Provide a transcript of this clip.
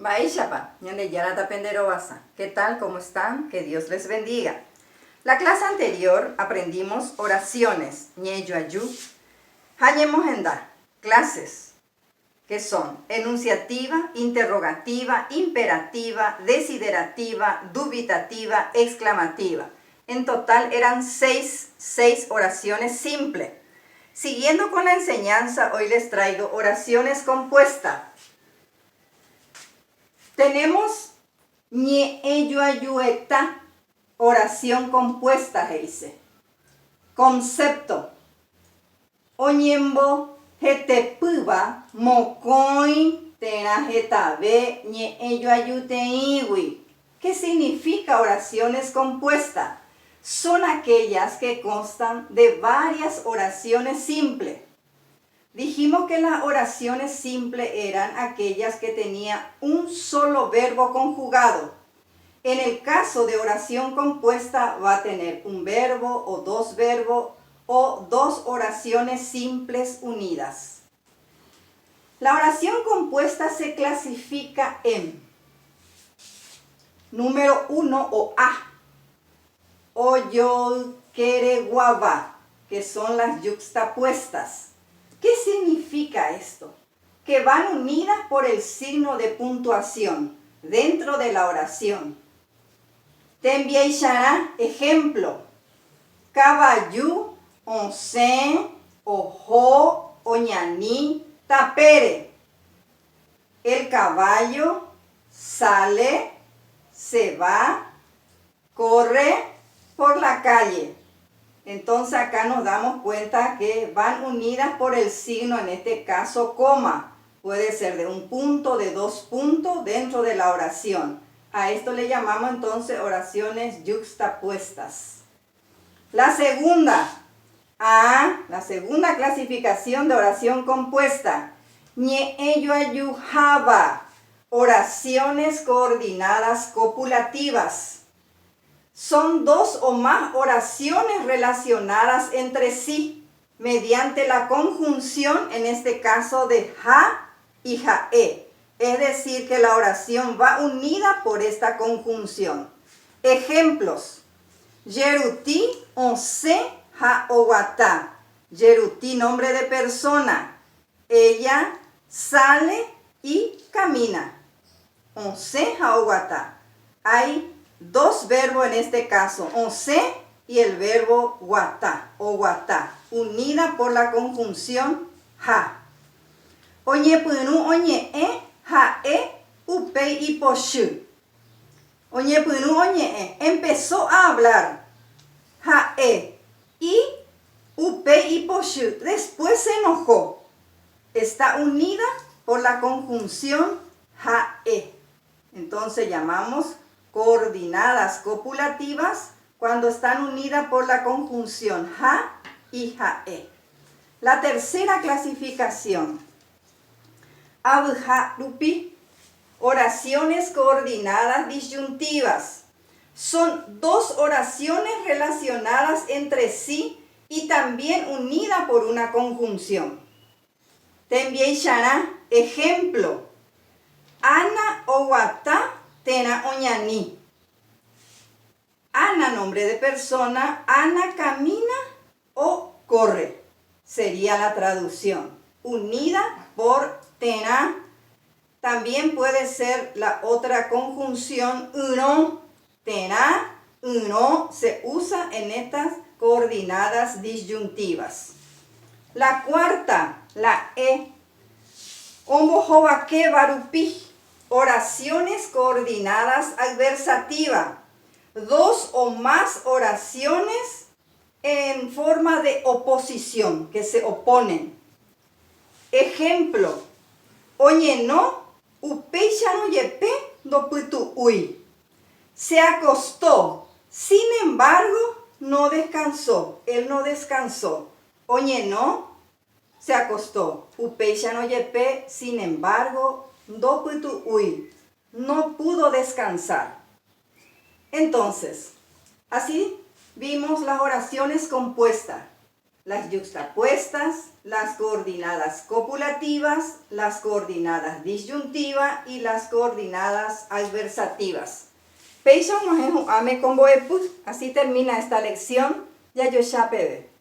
Baishapa, Ñaneyara Tapenderoasa. ¿Qué tal? ¿Cómo están? Que Dios les bendiga. La clase anterior aprendimos oraciones, Ñeyuayu, Hañemojenda, clases, que son enunciativa, interrogativa, imperativa, desiderativa, dubitativa, exclamativa. En total eran seis oraciones simples. Siguiendo con la enseñanza, hoy les traigo oraciones compuestas. Tenemos Ñeyuayueta, oración compuesta, dice. Concepto. Oñembo hetepüva mocoin terajetabe Ñeyuayuteiwi. ¿Qué significa oraciones compuestas? Son aquellas que constan de varias oraciones simples. Dijimos que las oraciones simples eran aquellas que tenían un solo verbo conjugado. En el caso de oración compuesta va a tener un verbo o dos verbos o dos oraciones simples unidas. La oración compuesta se clasifica en número 1 o A. Oyo, quere, guava, que son las yuxtapuestas. ¿Qué significa esto? Que van unidas por el signo de puntuación dentro de la oración. Tembiaishara, ejemplo. Caballu, once, ojo, oñaní, tapere. El caballo sale, se va, corre por la calle. Entonces acá nos damos cuenta que van unidas por el signo, en este caso coma. Puede ser de un punto, de dos puntos dentro de la oración. A esto le llamamos entonces oraciones yuxtapuestas. La segunda clasificación de oración compuesta. Ñeyuayujaba, oraciones coordinadas copulativas. Son dos o más oraciones relacionadas entre sí mediante la conjunción, en este caso de ja y jae. Es decir, que la oración va unida por esta conjunción. Ejemplos. Yeruti, once, ja owata. Yeruti, nombre de persona. Ella sale y camina. Once, ja owata. Hay dos verbos en este caso, once y el verbo guata o guata, unida por la conjunción ja. Oñepunu oñe'e, jae, upe y poshu. Oñepunu oñe'e, empezó a hablar, jae, y upe y poshu, después se enojó. Está unida por la conjunción jae. Entonces llamamos coordinadas copulativas cuando están unidas por la conjunción ja y jae. La tercera clasificación. Abjarupi, oraciones coordinadas disyuntivas. Son dos oraciones relacionadas entre sí y también unidas por una conjunción. Tembiaishara, ejemplo. Ana owata tena oñaní. Ana, nombre de persona. Ana camina o corre. Sería la traducción. Unida por tena. También puede ser la otra conjunción uno. Tena, uno. Se usa en estas coordinadas disyuntivas. La cuarta, la e. Ombojovaque barupi. Oraciones coordinadas adversativas. Dos o más oraciones en forma de oposición, que se oponen. Ejemplo. Oñeno, upeyano yepe, doputu ui. Se acostó, sin embargo, no descansó. Él no descansó. Oñeno, se acostó. Upeyano yepe, sin embargo, doputu ui, no pudo descansar. Entonces, así vimos las oraciones compuestas. las yuxtapuestas, las coordinadas copulativas, las coordinadas disyuntivas y las coordinadas adversativas. Así termina esta lección. Ya yo ya